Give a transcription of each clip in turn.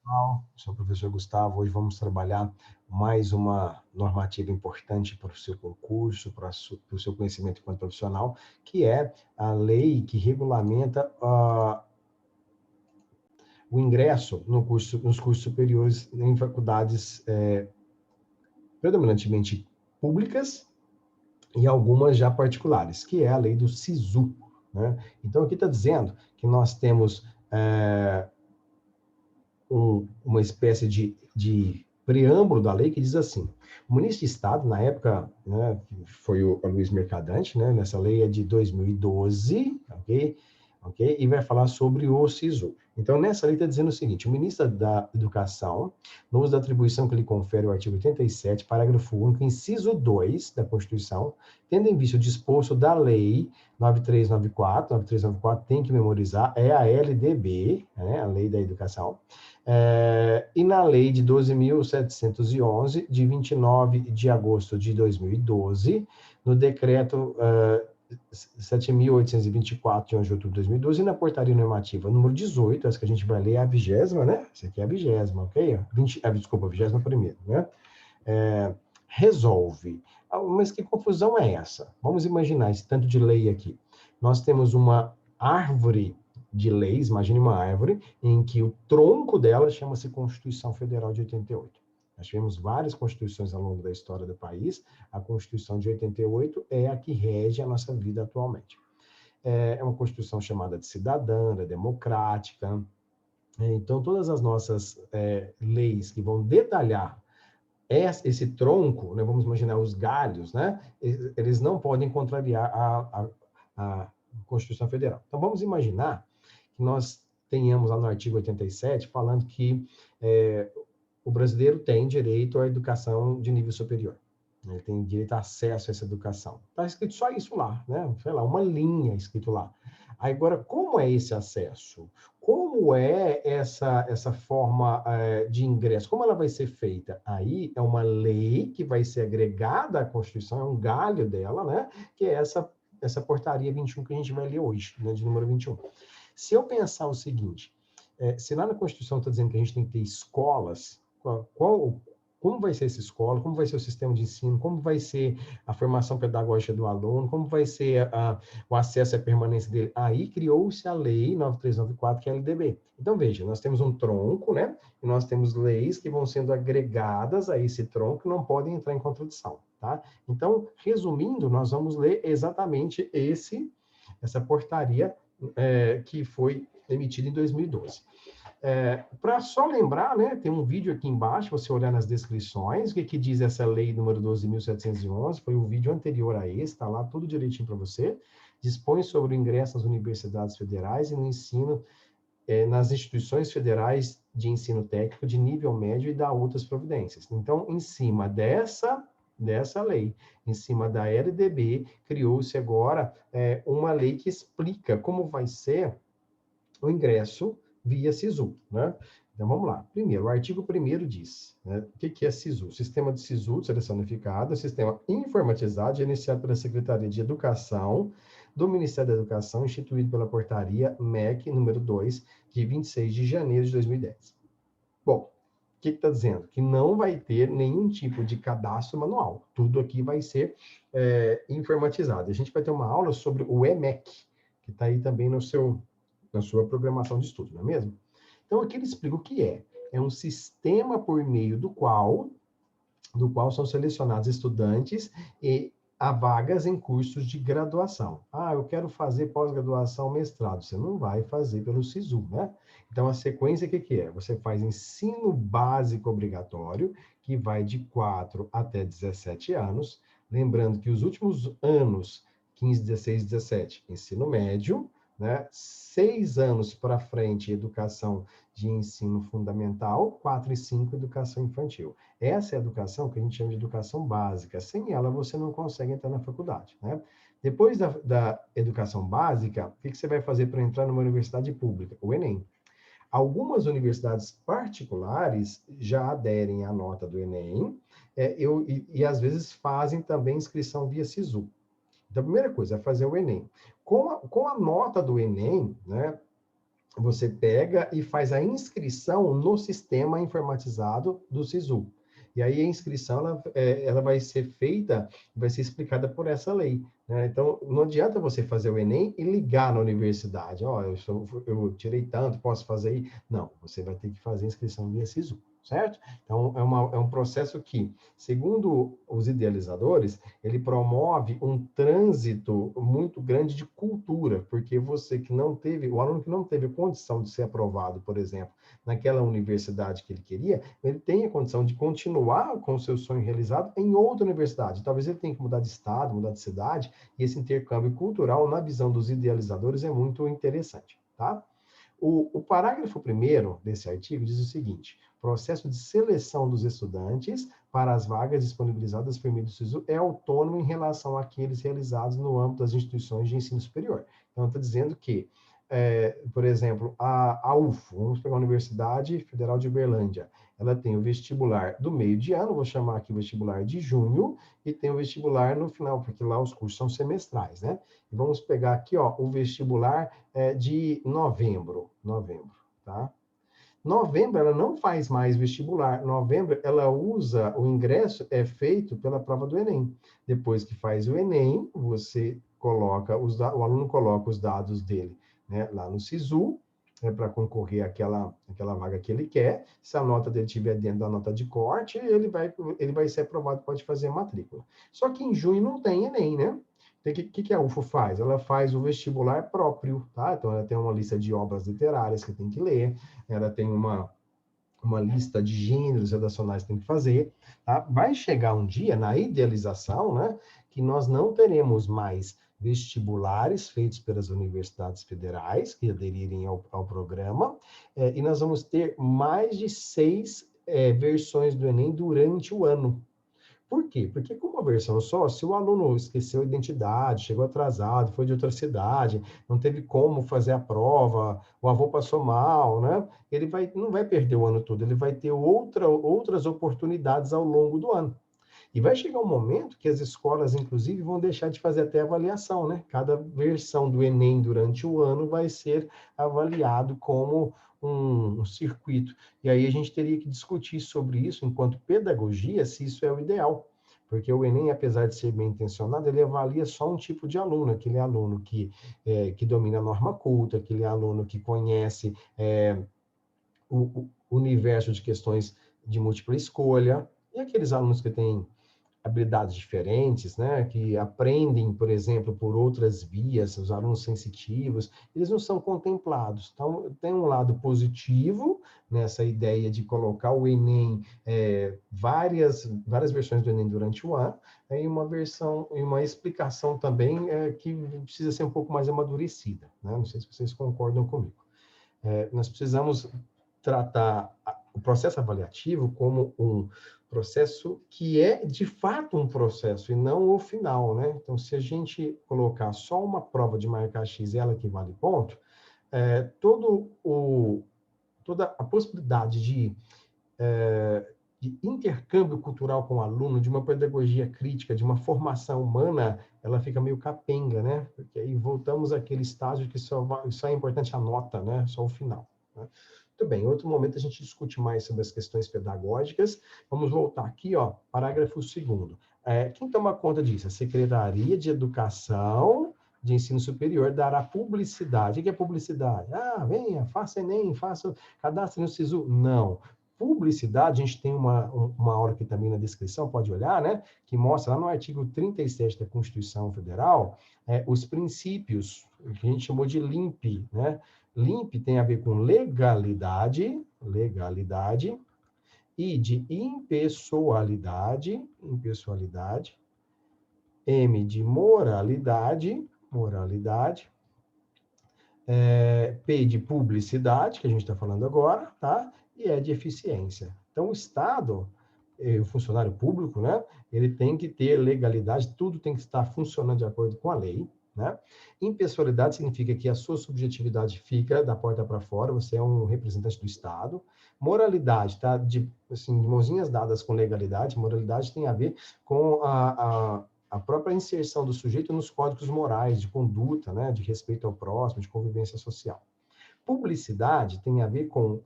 pessoal, sou o professor Gustavo. Hoje vamos trabalhar mais uma normativa importante para o seu concurso, para o seu conhecimento enquanto profissional, que é a lei que regulamenta o ingresso no nos cursos superiores em faculdades predominantemente públicas e algumas já particulares, que é a lei do SISU, né? Então, aqui está dizendo que nós temos uma espécie de preâmbulo da lei que diz assim: o ministro de Estado, na época, né, foi o Luiz Mercadante, né, nessa lei é de 2012, ok? Ok? E vai falar sobre o SISU. Então, nessa lei está dizendo o seguinte: o ministro da Educação, no uso da atribuição que lhe confere o artigo 87, parágrafo único, inciso 2 da Constituição, tendo em vista o disposto da lei 9394 tem que memorizar, é a LDB, né, a Lei da Educação, e na Lei de 12.711, de 29 de agosto de 2012, no Decreto 7.824, de 11 de outubro de 2012, e na Portaria Normativa número 18, essa que a gente vai ler é a 20ª, né? Essa aqui é a 20ª, ok? Desculpa, a 21ª, né? Resolve. Mas que confusão é essa? Vamos imaginar esse tanto de lei aqui. Nós temos uma árvore de leis, imagine uma árvore, em que o tronco dela chama-se Constituição Federal de 88. Nós tivemos várias constituições ao longo da história do país. A Constituição de 88 é a que rege a nossa vida atualmente. É uma Constituição chamada de cidadã, democrática. Então, todas as nossas leis que vão detalhar esse tronco, né, vamos imaginar os galhos, né, eles não podem contrariar a Constituição Federal. Então, vamos imaginar que nós tenhamos lá no artigo 87 falando que o brasileiro tem direito à educação de nível superior. Ele tem direito a acesso a essa educação. Está escrito só isso lá, né? Sei lá, uma linha escrito lá. Agora, como é esse acesso? Como é essa forma de ingresso? Como ela vai ser feita? Aí é uma lei que vai ser agregada à Constituição, é um galho dela, né? Que é essa portaria 21 que a gente vai ler hoje, né? De número 21. Se eu pensar o seguinte, se lá na Constituição está dizendo que a gente tem que ter escolas, como vai ser essa escola, como vai ser o sistema de ensino, como vai ser a formação pedagógica do aluno, como vai ser o acesso e a permanência dele. Aí criou-se a Lei 9394, que é a LDB. Então, veja, nós temos um tronco, né? E nós temos leis que vão sendo agregadas a esse tronco, que não podem entrar em contradição, tá? Então, resumindo, nós vamos ler exatamente essa portaria que foi emitida em 2012. Para só lembrar, né, tem um vídeo aqui embaixo, você olhar nas descrições, o que diz essa lei número 12.711, foi o vídeo anterior a esse, está lá tudo direitinho para você, dispõe sobre o ingresso nas universidades federais e no ensino nas instituições federais de ensino técnico de nível médio e dá outras providências. Então, em cima dessa lei, em cima da LDB, criou-se agora uma lei que explica como vai ser o ingresso via SISU, né? Então, vamos lá. Primeiro, o artigo 1º diz, né, o que é SISU? Sistema de SISU, de seleção unificada, sistema informatizado, iniciado pela Secretaria de Educação do Ministério da Educação, instituído pela portaria MEC número 2, de 26 de janeiro de 2010. Bom, o que está dizendo? Que não vai ter nenhum tipo de cadastro manual. Tudo aqui vai ser informatizado. A gente vai ter uma aula sobre o EMEC, que está aí também na sua programação de estudo, não é mesmo? Então, aqui ele explica o que é. É um sistema por meio do qual são selecionados estudantes e há vagas em cursos de graduação. Ah, eu quero fazer pós-graduação, mestrado. Você não vai fazer pelo SISU, né? Então, a sequência, o que é? Você faz ensino básico obrigatório, que vai de 4 até 17 anos. Lembrando que os últimos anos, 15, 16, 17, ensino médio, né? 6 anos para frente, educação de ensino fundamental, 4 e 5, educação infantil. Essa é a educação que a gente chama de educação básica. Sem ela, você não consegue entrar na faculdade, né? Depois da educação básica, o que você vai fazer para entrar numa universidade pública? O Enem. Algumas universidades particulares já aderem à nota do Enem e às vezes fazem também inscrição via SISU. Então, a primeira coisa é fazer o Enem. Com a nota do Enem, né, você pega e faz a inscrição no sistema informatizado do SISU. E aí a inscrição ela vai ser feita, vai ser explicada por essa lei. Né? Então, não adianta você fazer o Enem e ligar na universidade. Ó, eu tirei tanto, posso fazer aí? Não, você vai ter que fazer a inscrição via SISU, certo? Então, é um processo que, segundo os idealizadores, ele promove um trânsito muito grande de cultura, porque o aluno que não teve condição de ser aprovado, por exemplo, naquela universidade que ele queria, ele tem a condição de continuar com o seu sonho realizado em outra universidade. Talvez ele tenha que mudar de estado, mudar de cidade, e esse intercâmbio cultural, na visão dos idealizadores, é muito interessante, tá? O parágrafo 1º desse artigo diz o seguinte: processo de seleção dos estudantes para as vagas disponibilizadas por meio do SISU é autônomo em relação àqueles realizados no âmbito das instituições de ensino superior. Então, está dizendo que, por exemplo, a UFO, vamos pegar a Universidade Federal de Uberlândia, ela tem o vestibular do meio de ano, vou chamar aqui o vestibular de junho, e tem o vestibular no final, porque lá os cursos são semestrais, né? E vamos pegar aqui, ó, o vestibular de novembro, tá? Novembro, ela não faz mais vestibular. Novembro, ela usa, o ingresso é feito pela prova do Enem. Depois que faz o Enem, você coloca, o aluno coloca os dados dele, né, lá no SISU, para concorrer àquela vaga que ele quer. Se a nota dele estiver dentro da nota de corte, ele vai ser aprovado, pode fazer a matrícula. Só que em junho não tem Enem, né? O que a UFO faz? Ela faz o vestibular próprio, tá? Então, ela tem uma lista de obras literárias que tem que ler, ela tem uma lista de gêneros redacionais que tem que fazer, tá? Vai chegar um dia, na idealização, né, que nós não teremos mais vestibulares feitos pelas universidades federais que aderirem ao programa, e nós vamos ter mais de 6 versões do Enem durante o ano. Por quê? Porque com uma versão só, se o aluno esqueceu a identidade, chegou atrasado, foi de outra cidade, não teve como fazer a prova, o avô passou mal, né? Não vai perder o ano todo, ele vai ter outras oportunidades ao longo do ano. E vai chegar um momento que as escolas, inclusive, vão deixar de fazer até avaliação, né? Cada versão do Enem durante o ano vai ser avaliado como um circuito. E aí a gente teria que discutir sobre isso, enquanto pedagogia, se isso é o ideal. Porque o Enem, apesar de ser bem intencionado, ele avalia só um tipo de aluno, aquele aluno que domina a norma culta, aquele aluno que conhece o universo de questões de múltipla escolha, e aqueles alunos que têm habilidades diferentes, né, que aprendem, por exemplo, por outras vias, os alunos sensitivos, eles não são contemplados. Então, tem um lado positivo nessa ideia de colocar o Enem, várias versões do Enem durante o ano, e uma explicação também que precisa ser um pouco mais amadurecida, né? Não sei se vocês concordam comigo. Nós precisamos tratar o processo avaliativo como um processo que é, de fato, um processo e não o final, né? Então, se a gente colocar só uma prova de marcar X e ela que vale ponto, toda a possibilidade de intercâmbio cultural com o aluno, de uma pedagogia crítica, de uma formação humana, ela fica meio capenga, né? Porque aí voltamos àquele estágio que só é importante a nota, né? Só o final. Né? Muito bem, em outro momento a gente discute mais sobre as questões pedagógicas. Vamos voltar aqui, ó, parágrafo 2º. Quem toma conta disso? A Secretaria de Educação de Ensino Superior dará publicidade. O que é publicidade? Ah, venha, faça Enem, faça cadastro no SISU. Não. Publicidade, a gente tem uma hora aqui também na descrição, pode olhar, né? Que mostra lá no artigo 37 da Constituição Federal, os princípios, que a gente chamou de LIMP, né? LIMP tem a ver com legalidade, e de impessoalidade, M de moralidade, P de publicidade, que a gente está falando agora, tá? E E de eficiência. Então, o Estado, o funcionário público, né? Ele tem que ter legalidade, tudo tem que estar funcionando de acordo com a lei, né? Impessoalidade significa que a sua subjetividade fica da porta para fora, você é um representante do Estado. Moralidade, tá? De mãozinhas dadas com legalidade, moralidade tem a ver com a própria inserção do sujeito nos códigos morais, de conduta, né, de respeito ao próximo, de convivência social. Publicidade tem a ver com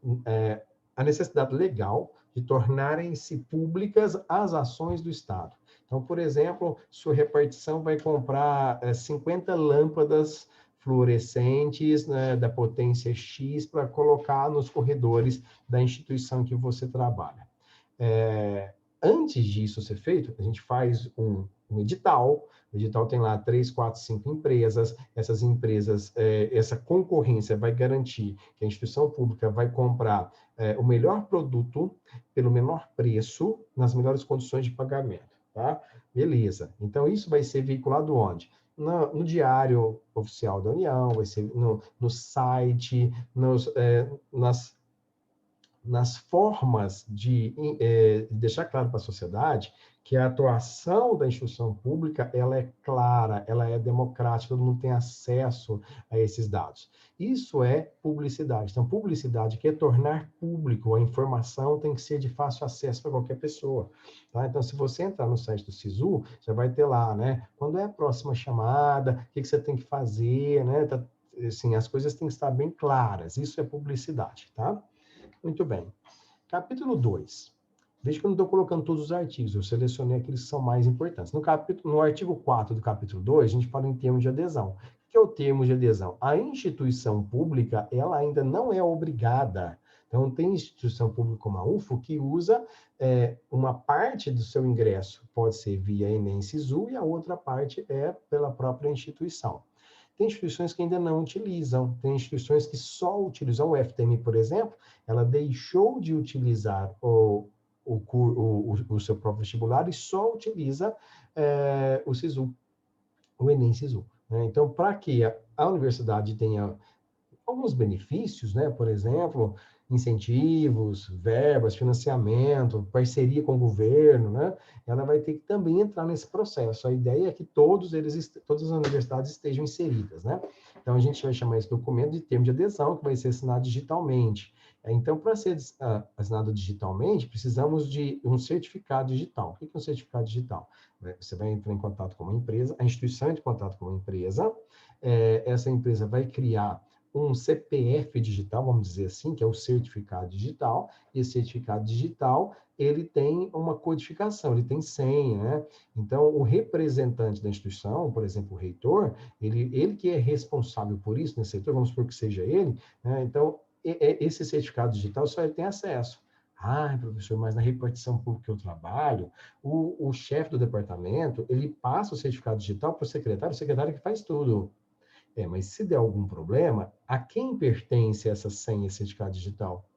a necessidade legal de tornarem-se públicas as ações do Estado. Então, por exemplo, sua repartição vai comprar 50 lâmpadas fluorescentes, né, da potência X para colocar nos corredores da instituição que você trabalha. Antes disso ser feito, a gente faz um edital. O edital tem lá 3, 4, 5 empresas. Essas empresas, essa concorrência vai garantir que a instituição pública vai comprar o melhor produto pelo menor preço, nas melhores condições de pagamento, tá? Beleza. Então, isso vai ser veiculado onde? No Diário Oficial da União, vai ser no site, nas formas de deixar claro para a sociedade que a atuação da instituição pública ela é clara, ela é democrática, todo mundo tem acesso a esses dados. Isso é publicidade. Então, publicidade quer tornar público, a informação tem que ser de fácil acesso para qualquer pessoa. Tá? Então, se você entrar no site do SISU, já vai ter lá, né? Quando é a próxima chamada, o que você tem que fazer, né? Assim, as coisas têm que estar bem claras. Isso é publicidade, tá? Muito bem. Capítulo 2. Veja que eu não estou colocando todos os artigos, eu selecionei aqueles que são mais importantes. No artigo 4 do capítulo 2, a gente fala em termos de adesão. O que é o termo de adesão? A instituição pública, ela ainda não é obrigada. Então, tem instituição pública como a UFO que usa uma parte do seu ingresso, pode ser via Enem Sisu, e a outra parte é pela própria instituição. Tem instituições que ainda não utilizam, tem instituições que só utilizam o FTM, por exemplo, ela deixou de utilizar o seu próprio vestibular e só utiliza o SISU, o Enem SISU. Né? Então, para que a universidade tenha alguns benefícios, né? Por exemplo, incentivos, verbas, financiamento, parceria com o governo, né? Ela vai ter que também entrar nesse processo. A ideia é que todas as universidades estejam inseridas, né? Então, a gente vai chamar esse documento de termo de adesão, que vai ser assinado digitalmente. Então, para ser assinado digitalmente, precisamos de um certificado digital. O que é um certificado digital? Você vai entrar em contato com uma empresa, a instituição entra em contato com uma empresa, essa empresa vai criar um CPF digital, vamos dizer assim, que é o certificado digital, e esse certificado digital, ele tem uma codificação, ele tem senha, né? Então, o representante da instituição, por exemplo, o reitor, ele que é responsável por isso nesse setor, vamos supor que seja ele, né? Então, esse certificado digital só ele tem acesso. Ah, professor, mas na repartição pública que eu trabalho, o chefe do departamento, ele passa o certificado digital para o secretário que faz tudo. Mas se der algum problema, a quem pertence essa senha, esse certificado digital?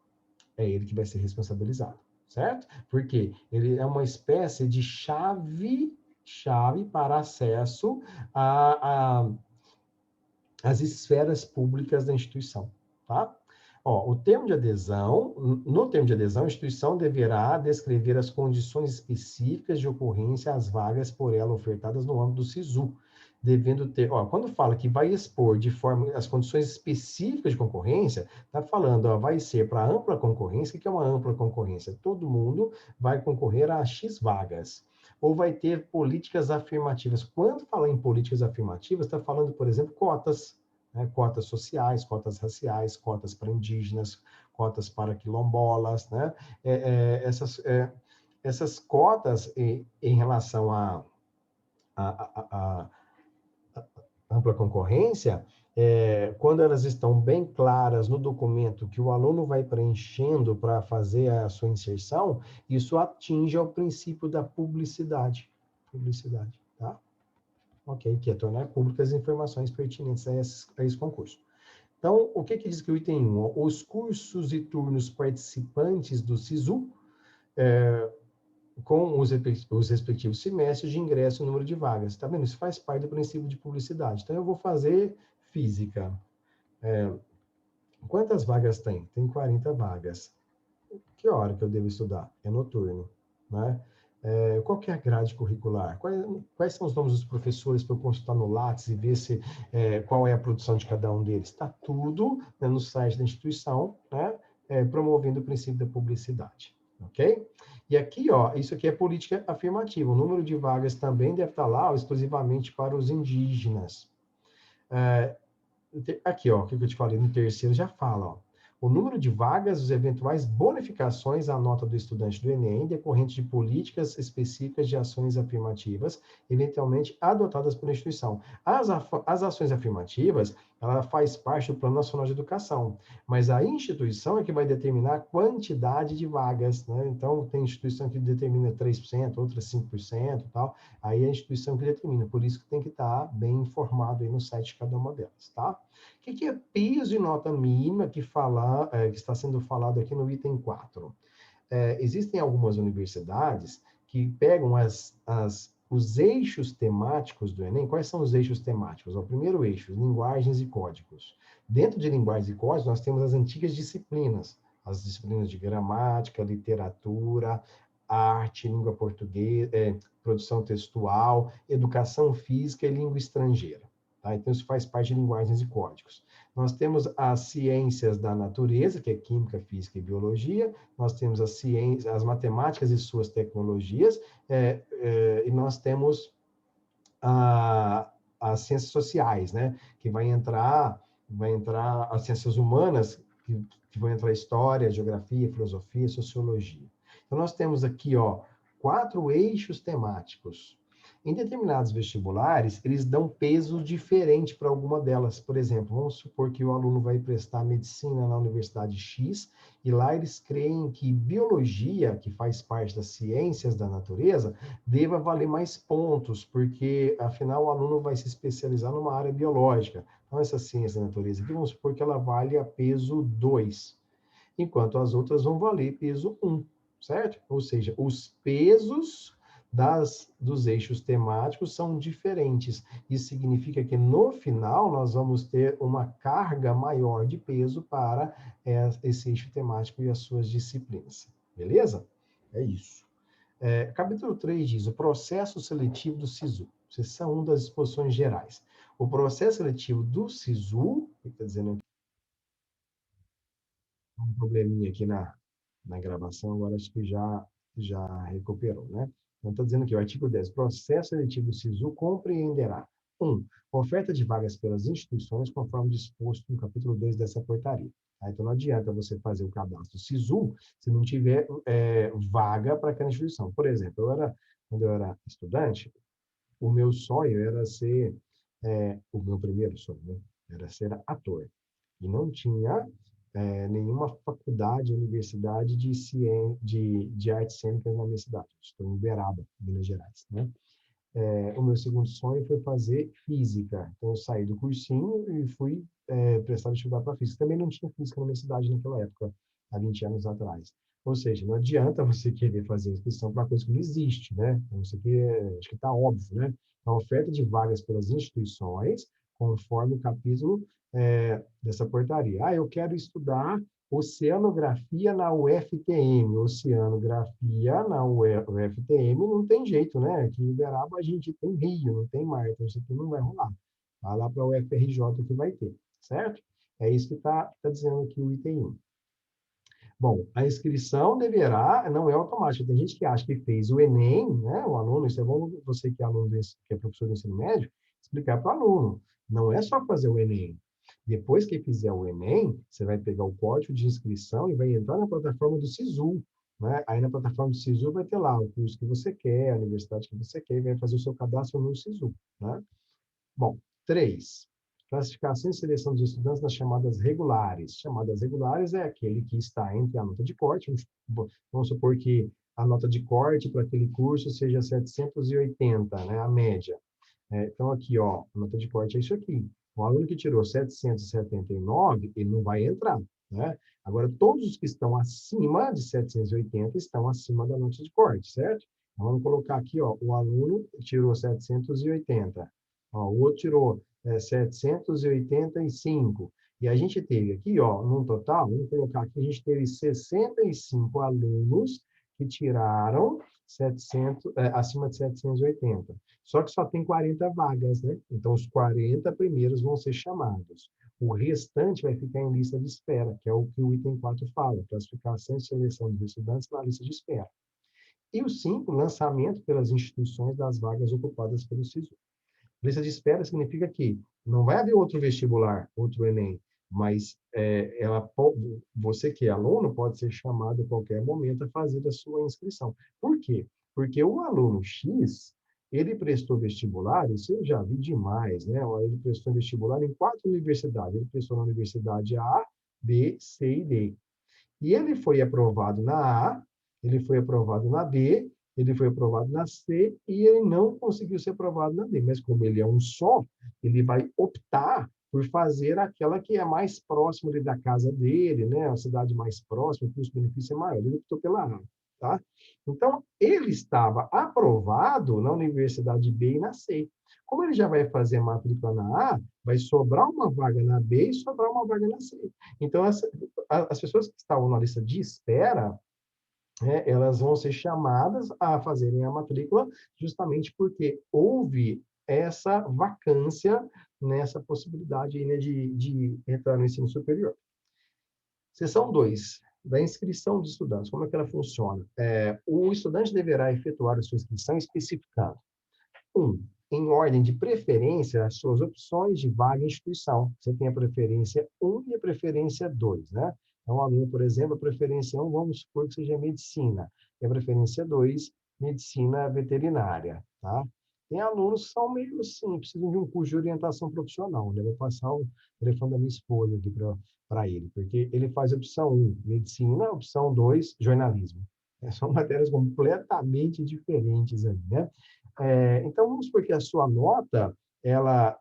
É ele que vai ser responsabilizado, certo? Porque ele é uma espécie de chave para acesso às esferas públicas da instituição, tá? No termo de adesão, a instituição deverá descrever as condições específicas de ocorrência às vagas por ela ofertadas no âmbito do SISU, devendo ter, quando fala que vai expor de forma as condições específicas de concorrência, está falando, vai ser para ampla concorrência. O que é uma ampla concorrência? Todo mundo vai concorrer a X vagas. Ou vai ter políticas afirmativas. Quando fala em políticas afirmativas, está falando, por exemplo, cotas, né? Cotas sociais, cotas raciais, cotas para indígenas, cotas para quilombolas, né? Essas cotas em relação a ampla concorrência, quando elas estão bem claras no documento que o aluno vai preenchendo para fazer a sua inserção, isso atinge ao princípio da publicidade. Publicidade, tá? Ok, que é tornar públicas as informações pertinentes a esse concurso. Então, o que diz que o item 1? Os cursos e turnos participantes do SISU, com os respectivos semestres de ingresso e número de vagas. Tá vendo? Isso faz parte do princípio de publicidade. Então, eu vou fazer física. Quantas vagas tem? Tem 40 vagas. Que hora que eu devo estudar? É noturno, né? Qual que é a grade curricular? Quais são os nomes dos professores para eu consultar no Lattes e ver qual é a produção de cada um deles? Está tudo, né, no site da instituição, né, promovendo o princípio da publicidade. Ok? E aqui, isso aqui é política afirmativa. O número de vagas também deve estar lá exclusivamente para os indígenas. Aqui, ó, o que eu te falei no terceiro já fala, ó. O número de vagas, os eventuais bonificações à nota do estudante do Enem, decorrente de políticas específicas de ações afirmativas, eventualmente adotadas pela instituição. As ações afirmativas, ela faz parte do Plano Nacional de Educação, mas a instituição é que vai determinar a quantidade de vagas, né? Então, tem instituição que determina 3%, outras 5% e tal. Aí é a instituição que determina, por isso que tem que estar bem informado aí no site de cada uma delas, tá? O que é piso e nota mínima que está sendo falado aqui no item 4? Existem algumas universidades que pegam os eixos temáticos do Enem. Quais são os eixos temáticos? O primeiro eixo, linguagens e códigos. Dentro de linguagens e códigos, nós temos as antigas disciplinas, as disciplinas de gramática, literatura, arte, língua portuguesa, produção textual, educação física e língua estrangeira. Tá? Então, isso faz parte de linguagens e códigos. Nós temos as ciências da natureza, que é química, física e biologia. Nós temos as ciências, as matemáticas e suas tecnologias, e nós temos as ciências sociais, né? Que vai entrar as ciências humanas, que vão entrar história, geografia, filosofia, sociologia. Então, nós temos aqui, ó, 4 eixos temáticos. Em determinados vestibulares, eles dão peso diferente para alguma delas. Por exemplo, vamos supor que o aluno vai prestar medicina na Universidade X, e lá eles creem que biologia, que faz parte das ciências da natureza, deva valer mais pontos, porque, afinal, o aluno vai se especializar numa área biológica. Então, essa ciência da natureza aqui, vamos supor que ela vale a peso 2, enquanto as outras vão valer peso 1, certo? Ou seja, os pesos dos eixos temáticos são diferentes. Isso significa que, no final, nós vamos ter uma carga maior de peso para esse eixo temático e as suas disciplinas. Beleza? É isso. Capítulo 3 diz o processo seletivo do SISU. Seção 1 das disposições gerais. O processo seletivo do SISU, o que está dizendo aqui? Um probleminha aqui na gravação, agora acho que já recuperou, né? Então, está dizendo aqui, o artigo 10, processo seletivo do SISU compreenderá: 1. Oferta de vagas pelas instituições, conforme disposto no capítulo 2 dessa portaria. Tá? Então, não adianta você fazer o cadastro SISU se não tiver vaga para aquela instituição. Por exemplo, quando eu era estudante, o meu sonho era ser, o meu primeiro sonho, né? Era ser ator. E não tinha nenhuma faculdade, universidade de artes cênicas na minha cidade. Estou em Uberaba, Minas Gerais, né? O meu segundo sonho foi fazer física. Então, eu saí do cursinho e fui prestar vestibular para física. Também não tinha física na minha cidade naquela época, há 20 anos atrás. Ou seja, não adianta você querer fazer inscrição para uma coisa que não existe, né? Então, isso aqui acho que está óbvio, né? A oferta de vagas pelas instituições, conforme o capítulo dessa portaria. Eu quero estudar oceanografia na UFTM. Oceanografia na UFTM não tem jeito, né? Aqui em Uberaba a gente tem rio, não tem mar, então isso aqui não vai rolar. Vai lá para a UFRJ que vai ter, certo? É isso que está dizendo aqui o item 1. Bom, a inscrição não é automática. Tem gente que acha que fez o Enem, né? O aluno, isso é bom você que é aluno que é professor do ensino médio, explicar para o aluno. Não é só fazer o Enem. Depois que fizer o Enem, você vai pegar o código de inscrição e vai entrar na plataforma do SISU, né? Aí na plataforma do SISU vai ter lá o curso que você quer, a universidade que você quer, e vai fazer o seu cadastro no SISU, né? Bom, 3. Classificação e seleção dos estudantes nas chamadas regulares. Chamadas regulares é aquele que está entre a nota de corte. Vamos supor que a nota de corte para aquele curso seja 780, né, a média. Então, aqui, ó, a nota de corte é isso aqui. O aluno que tirou 779, ele não vai entrar, né? Agora, todos os que estão acima de 780 estão acima da nota de corte, certo? Então, vamos colocar aqui, ó, o aluno tirou 780. Ó, o outro tirou 785. E a gente teve aqui, ó, num total, vamos colocar aqui, a gente teve 65 alunos que tiraram 700, acima de 780. Só que só tem 40 vagas, né? Então, os 40 primeiros vão ser chamados. O restante vai ficar em lista de espera, que é o que o item 4 fala, classificação e seleção dos estudantes na lista de espera. E o 5, lançamento pelas instituições das vagas ocupadas pelo SISU. Lista de espera significa que não vai haver outro vestibular, outro Enem, mas você que é aluno pode ser chamado a qualquer momento a fazer a sua inscrição. Por quê? Porque o aluno X, ele prestou vestibular, isso eu já vi demais, né? Ele prestou vestibular em 4 universidades. Ele prestou na Universidade A, B, C e D. E ele foi aprovado na A, ele foi aprovado na B, ele foi aprovado na C e ele não conseguiu ser aprovado na D. Mas como ele é um só, ele vai optar por fazer aquela que é mais próxima da casa dele, né? A cidade mais próxima, o custo-benefício é maior. Ele optou pela A, tá? Então, ele estava aprovado na Universidade B e na C. Como ele já vai fazer a matrícula na A, vai sobrar uma vaga na B e sobrar uma vaga na C. Então, as pessoas que estavam na lista de espera, né, elas vão ser chamadas a fazerem a matrícula justamente porque houve essa vacância nessa possibilidade, né, de entrar no ensino superior. Seção 2, da inscrição de estudantes. Como é que ela funciona? O estudante deverá efetuar a sua inscrição especificando 1. Em ordem de preferência, as suas opções de vaga em instituição. Você tem a preferência 1 e a preferência 2, né? Então, o aluno, por exemplo, a preferência 1, vamos supor que seja medicina. E a preferência 2, medicina veterinária, tá? Tem alunos que são meio assim, precisam de um curso de orientação profissional, né? Vou passar o telefone da minha esposa aqui para ele, porque ele faz a opção 1, medicina, opção 2, jornalismo. São matérias completamente diferentes ali, né? Então, vamos supor que a sua nota, ela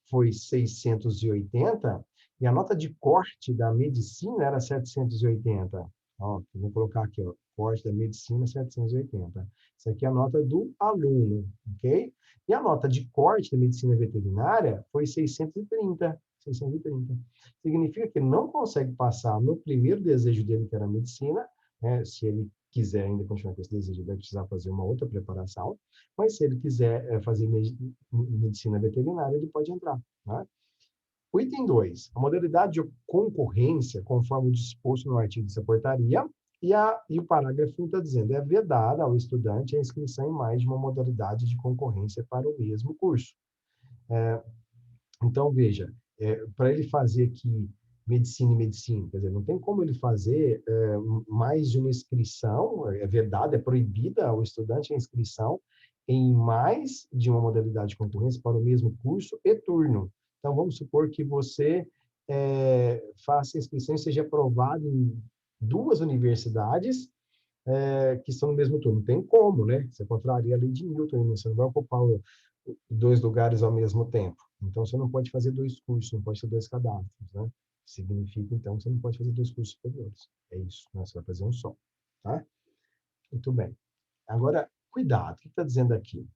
foi 680, e a nota de corte da medicina era 780. Ó, vou colocar aqui, ó, corte da medicina 780. Isso aqui é a nota do aluno, ok? E a nota de corte da medicina veterinária foi 630. 630. Significa que ele não consegue passar no primeiro desejo dele, que era a medicina, né? Se ele quiser ainda continuar com esse desejo, vai precisar fazer uma outra preparação, mas se ele quiser fazer medicina veterinária, ele pode entrar. Né? O item 2, a modalidade de concorrência, conforme o disposto no artigo dessa portaria, e o parágrafo 1 está dizendo, é vedada ao estudante a inscrição em mais de uma modalidade de concorrência para o mesmo curso. Então, veja, para ele fazer aqui medicina e medicina, quer dizer, não tem como ele fazer mais de uma inscrição, é vedado, é proibida ao estudante a inscrição em mais de uma modalidade de concorrência para o mesmo curso e turno. Então, vamos supor que você faça inscrição e seja aprovado em 2 universidades que estão no mesmo turno. Não tem como, né? Você contraria a lei de Newton, você não vai ocupar 2 lugares ao mesmo tempo. Então, você não pode fazer 2 cursos, não pode ter 2 cadastros, né? Significa, então, que você não pode fazer 2 cursos superiores. É isso, né? Você vai fazer um só, tá? Muito bem. Agora, cuidado, o que está dizendo aqui?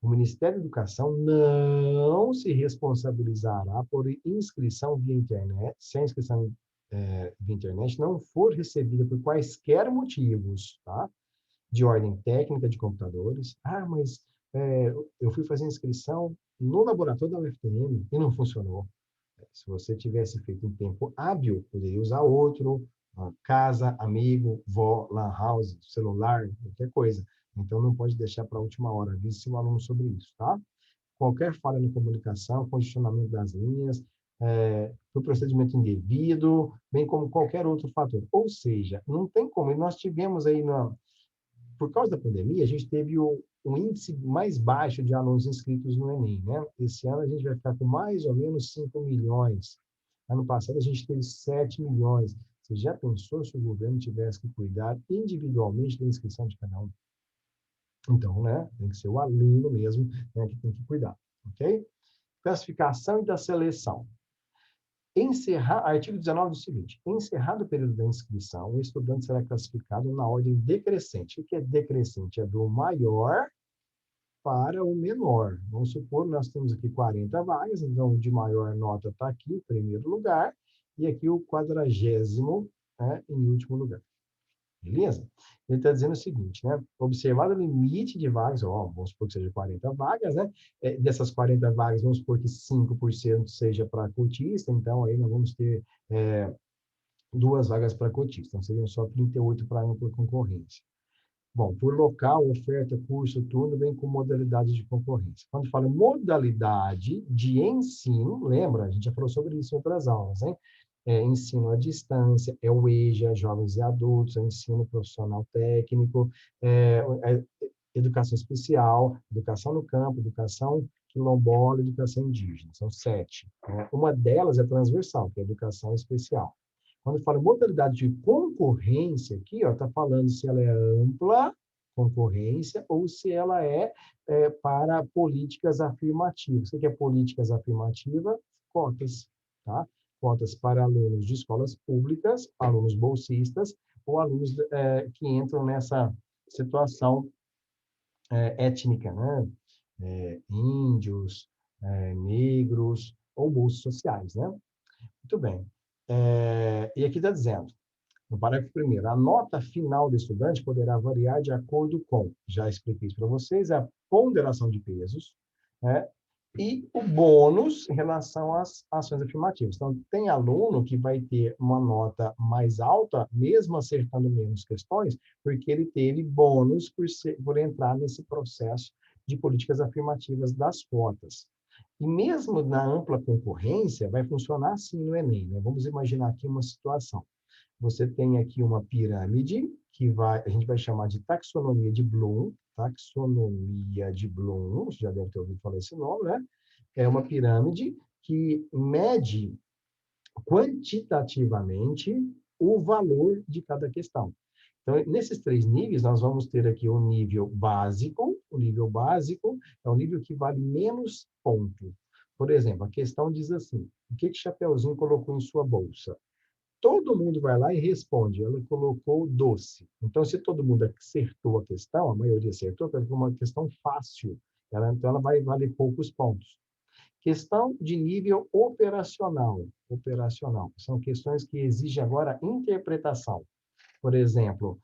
O Ministério da Educação não se responsabilizará por inscrição via internet, se a inscrição via internet não for recebida por quaisquer motivos, tá? De ordem técnica de computadores. Ah, mas eu fui fazer inscrição no laboratório da UFTM e não funcionou. Se você tivesse feito em tempo hábil, poderia usar outro, casa, amigo, vó, lan house, celular, qualquer coisa. Então, não pode deixar para a última hora. Avise seu aluno sobre isso, tá? Qualquer falha na comunicação, condicionamento das linhas, do procedimento indevido, bem como qualquer outro fator. Ou seja, não tem como. E nós tivemos aí, por causa da pandemia, a gente teve um índice mais baixo de alunos inscritos no Enem, né? Esse ano a gente vai ficar com mais ou menos 5 milhões. Ano passado a gente teve 7 milhões. Você já pensou se o governo tivesse que cuidar individualmente da inscrição de cada um? Então, né, tem que ser o aluno mesmo, né, que tem que cuidar, ok? Classificação e da seleção. Artigo 19 do seguinte, encerrado o período da inscrição, o estudante será classificado na ordem decrescente. O que é decrescente? É do maior para o menor. Vamos supor, nós temos aqui 40 vagas, então o de maior nota está aqui, em primeiro lugar, e aqui o 40º, né, em último lugar. Beleza? Ele está dizendo o seguinte, né? Observado o limite de vagas, vamos supor que seja 40 vagas, né? Dessas 40 vagas, vamos supor que 5% seja para cotista, então aí nós vamos ter 2 vagas para cotista, então seriam só 38 para ampla concorrência. Bom, por local, oferta, curso, turno, bem com modalidade de concorrência. Quando fala modalidade de ensino, lembra? A gente já falou sobre isso em outras aulas, hein? Ensino à distância, é o EJA, jovens e adultos, é o ensino profissional técnico, é educação especial, educação no campo, educação quilombola, educação indígena. São 7. Uma delas é transversal, que é a educação especial. Quando fala modalidade de concorrência, aqui está falando se ela é ampla concorrência ou se ela é para políticas afirmativas. O que é políticas afirmativas? Cotas, tá? Cotas para alunos de escolas públicas, alunos bolsistas ou alunos que entram nessa situação étnica, né? Índios, negros ou bolsas sociais, né? Muito bem. E aqui está dizendo, no parágrafo primeiro, a nota final do estudante poderá variar de acordo com, já expliquei isso para vocês, a ponderação de pesos, né? E o bônus em relação às ações afirmativas. Então, tem aluno que vai ter uma nota mais alta, mesmo acertando menos questões, porque ele teve bônus por entrar nesse processo de políticas afirmativas das cotas. E mesmo na ampla concorrência, vai funcionar assim no Enem, né? Vamos imaginar aqui uma situação. Você tem aqui uma pirâmide, a gente vai chamar de taxonomia de Bloom, você já deve ter ouvido falar esse nome, né? É uma pirâmide que mede quantitativamente o valor de cada questão. Então, nesses 3 níveis, nós vamos ter aqui o nível básico. O nível básico é o nível que vale menos ponto. Por exemplo, a questão diz assim, o que Chapeuzinho colocou em sua bolsa? Todo mundo vai lá e responde. Ela colocou doce. Então, se todo mundo acertou a questão, a maioria acertou, porque é uma questão fácil. Então, ela vai valer poucos pontos. Questão de nível operacional. Operacional. São questões que exigem agora interpretação. Por exemplo,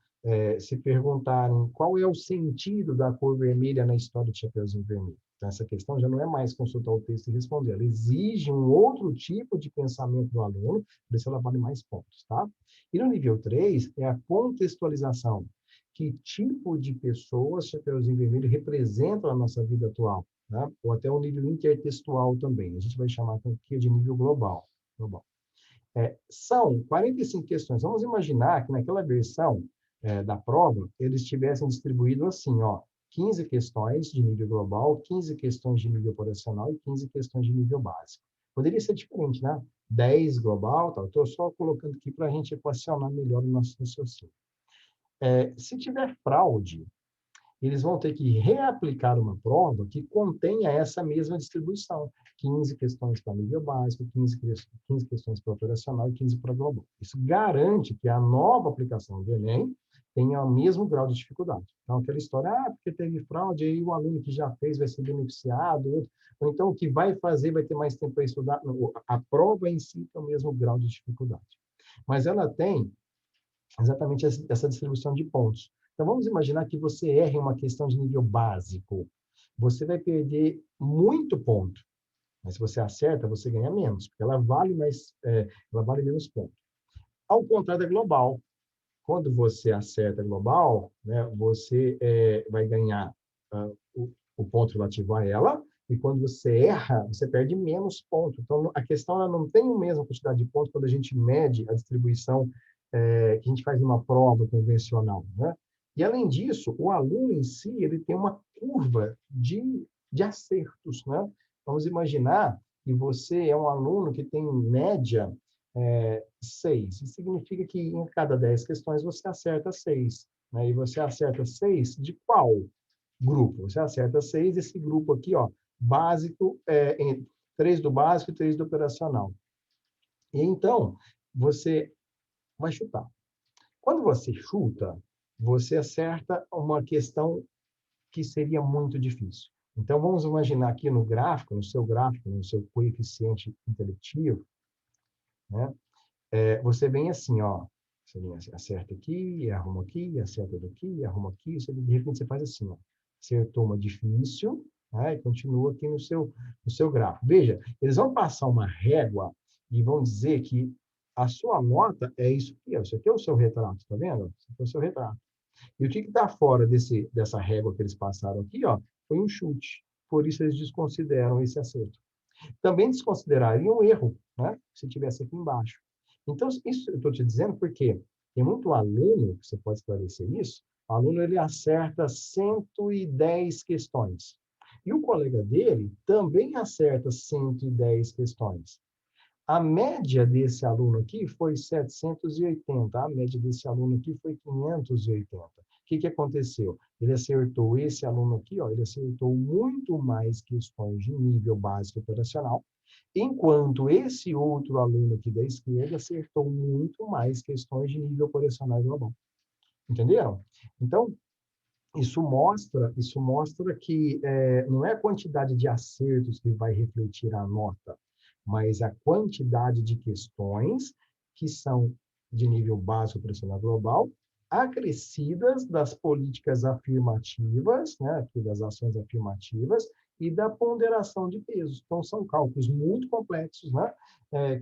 se perguntarem qual é o sentido da cor vermelha na história de Chapeuzinho Vermelho. Então, essa questão já não é mais consultar o texto e responder. Ela exige um outro tipo de pensamento do aluno, por isso ela vale mais pontos, tá? E no nível 3 é a contextualização. Que tipo de pessoas Chapeuzinho Vermelho representam a nossa vida atual? Né? Ou até o nível intertextual também. A gente vai chamar aqui de nível global. São 45 questões. Vamos imaginar que naquela versão da prova, eles tivessem distribuído assim, ó, 15 questões de nível global, 15 questões de nível operacional e 15 questões de nível básico. Poderia ser diferente, né? 10 global, tal. Estou só colocando aqui para a gente equacionar melhor o nosso raciocínio. Se tiver fraude, eles vão ter que reaplicar uma prova que contenha essa mesma distribuição. 15 questões para nível básico, 15 questões para operacional e 15 para global. Isso garante que a nova aplicação do Enem tenha o mesmo grau de dificuldade. Então, aquela história, porque teve fraude, aí o aluno que já fez vai ser beneficiado, ou então o que vai fazer vai ter mais tempo para estudar. A prova em si tem o mesmo grau de dificuldade. Mas ela tem exatamente essa distribuição de pontos. Então, vamos imaginar que você erre uma questão de nível básico. Você vai perder muito ponto. Mas se você acerta, você ganha menos, porque ela vale menos ponto. Ao contrário da global. Quando você acerta global, né, você vai ganhar o ponto relativo a ela, e quando você erra, você perde menos pontos. Então, a questão ela não tem a mesma quantidade de pontos quando a gente mede a distribuição que a gente faz numa prova convencional, né? E, além disso, o aluno em si, ele tem uma curva de acertos, né? Vamos imaginar que você é um aluno que tem, em média, 6. Isso significa que em cada 10 questões você acerta 6. Né? E você acerta 6 de qual grupo? Você acerta 6, esse grupo aqui, ó, básico, 3 do básico e 3 do operacional. E então, você vai chutar. Quando você chuta, você acerta uma questão que seria muito difícil. Então, vamos imaginar aqui no gráfico, no seu coeficiente intelectivo, né? Você vem assim, ó, você vem assim, acerta aqui, arruma aqui, acerta daqui, arruma aqui, de repente você faz assim, ó, acertou uma difícil, né, e continua aqui no seu gráfico. Veja, eles vão passar uma régua e vão dizer que a sua nota é isso aqui, ó, isso aqui é o seu retrato, tá vendo? Isso aqui é o seu retrato. E o que está fora dessa régua que eles passaram aqui, ó, foi um chute. Por isso eles desconsideram esse acerto. Também desconsiderariam um erro, né? Se tivesse aqui embaixo. Então, isso eu estou te dizendo porque tem muito aluno, você pode esclarecer isso, o aluno ele acerta 110 questões. E o colega dele também acerta 110 questões. A média desse aluno aqui foi 780, a média desse aluno aqui foi 580. O que aconteceu? Ele acertou, esse aluno aqui, ó, ele acertou muito mais questões de nível básico operacional, enquanto esse outro aluno aqui da esquerda acertou muito mais questões de nível operacional global. Entenderam? Então, isso mostra que não é a quantidade de acertos que vai refletir a nota, mas a quantidade de questões que são de nível básico operacional global, acrescidas das políticas afirmativas, né, aqui das ações afirmativas, e da ponderação de pesos. Então, são cálculos muito complexos, né,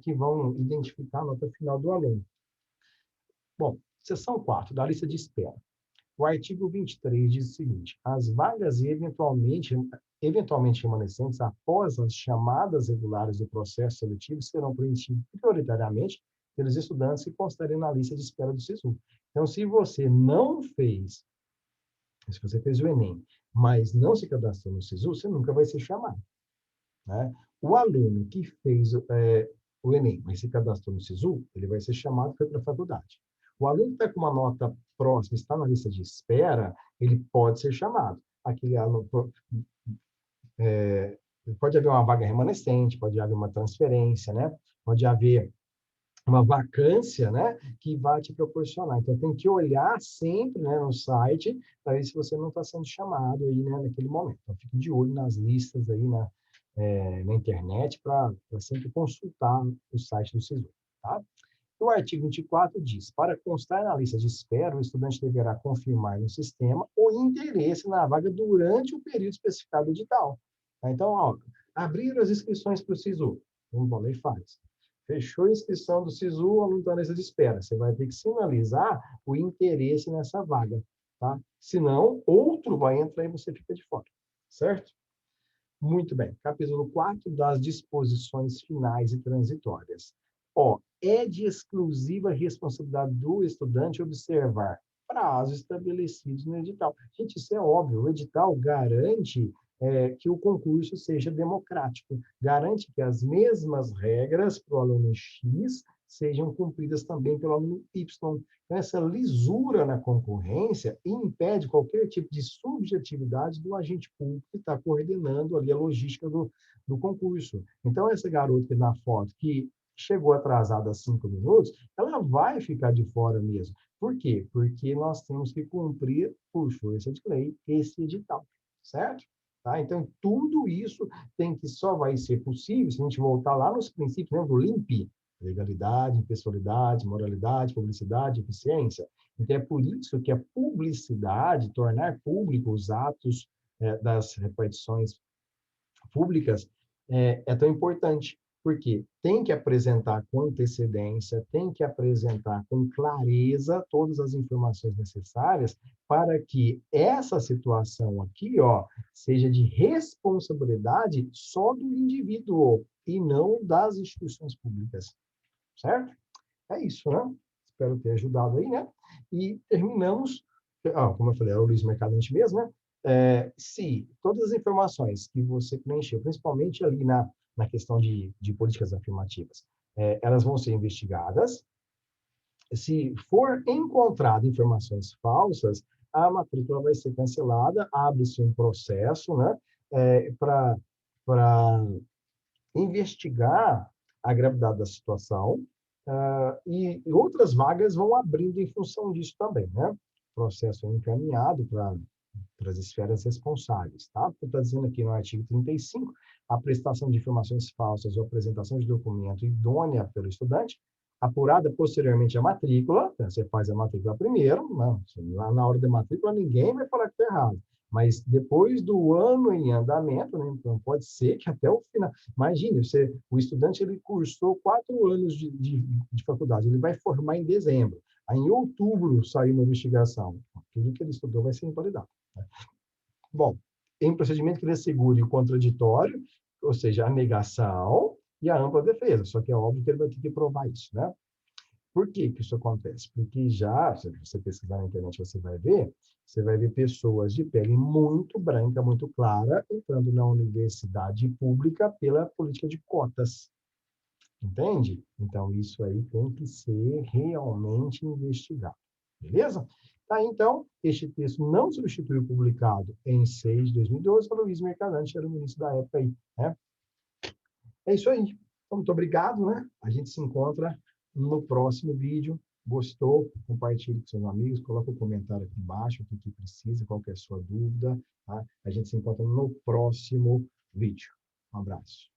que vão identificar a nota final do aluno. Bom, seção 4, da lista de espera. O artigo 23 diz o seguinte: as vagas eventualmente remanescentes após as chamadas regulares do processo seletivo serão preenchidas prioritariamente pelos estudantes que constarem na lista de espera do SISU. Então, se você fez o Enem, mas não se cadastrou no SISU, você nunca vai ser chamado, né? O aluno que fez o Enem, mas se cadastrou no SISU, ele vai ser chamado para a faculdade. O aluno que está com uma nota próxima, está na lista de espera, ele pode ser chamado. Aquele aluno, pode haver uma vaga remanescente, pode haver uma transferência, né? Pode haver uma vacância, né, que vai te proporcionar. Então, tem que olhar sempre, né, no site para ver se você não está sendo chamado aí, né, naquele momento. Então, fique de olho nas listas aí na internet para sempre consultar o site do SISU, tá? O artigo 24 diz: para constar na lista de espera, o estudante deverá confirmar no sistema o interesse na vaga durante o período especificado do edital. Então, ó, abriram as inscrições para o SISU. Vamos lá e faz. Fechou a inscrição do SISU, o aluno está na lista de espera. Você vai ter que sinalizar o interesse nessa vaga, tá? Senão, outro vai entrar e você fica de fora, certo? Muito bem. Capítulo 4 das disposições finais e transitórias. Ó, é de exclusiva responsabilidade do estudante observar prazos estabelecidos no edital. Gente, isso é óbvio. O edital garante que o concurso seja democrático, garante que as mesmas regras para o aluno X sejam cumpridas também pelo aluno Y. Então, essa lisura na concorrência impede qualquer tipo de subjetividade do agente público que está coordenando ali a logística do concurso. Então, essa garota na foto, que chegou atrasada 5 minutos, ela vai ficar de fora mesmo. Por quê? Porque nós temos que cumprir, por força de lei, esse edital, certo? Tá? Então, tudo isso só vai ser possível se a gente voltar lá nos princípios, né, do LIMP, legalidade, impessoalidade, moralidade, publicidade, eficiência. Então, é por isso que a publicidade, tornar público os atos das repartições públicas, é tão importante, porque tem que apresentar com antecedência, tem que apresentar com clareza todas as informações necessárias para que essa situação aqui, ó, seja de responsabilidade só do indivíduo e não das instituições públicas, certo? É isso, né? Espero ter ajudado aí, né? E terminamos, como eu falei, é o Luiz Mercadante mesmo, né? Se todas as informações que você preencheu, principalmente ali na questão de políticas afirmativas, elas vão ser investigadas. Se for encontrado informações falsas, a matrícula vai ser cancelada, abre-se um processo, né, para investigar a gravidade da situação, e outras vagas vão abrindo em função disso também, né? O processo é encaminhado para as esferas responsáveis, tá? Está dizendo aqui no artigo 35, a prestação de informações falsas ou apresentação de documento idônea pelo estudante, apurada posteriormente a matrícula, você faz a matrícula primeiro, não, lá na hora da matrícula ninguém vai falar que está errado, mas depois do ano em andamento, né, então pode ser que até o final, imagine, o estudante ele cursou 4 anos de faculdade, ele vai formar em dezembro, Aí, em outubro, saiu uma investigação. Tudo que ele estudou vai ser invalidado. Né? Bom, tem um procedimento que ele assegure o contraditório, ou seja, a negação e a ampla defesa. Só que é óbvio que ele vai ter que provar isso, né? Por que que isso acontece? Porque já, se você pesquisar na internet, você vai ver pessoas de pele muito branca, muito clara, entrando na universidade pública pela política de cotas. Entende? Então, isso aí tem que ser realmente investigado. Beleza? Tá, então, este texto não substituiu o publicado em 6 de 2012, pelo Luiz Mercadante, que era o ministro da época aí, né? É isso aí. Então, muito obrigado, né? A gente se encontra no próximo vídeo. Gostou? Compartilhe com seus amigos, coloque um comentário aqui embaixo, o que precisa, qual que é a sua dúvida, tá? A gente se encontra no próximo vídeo. Um abraço.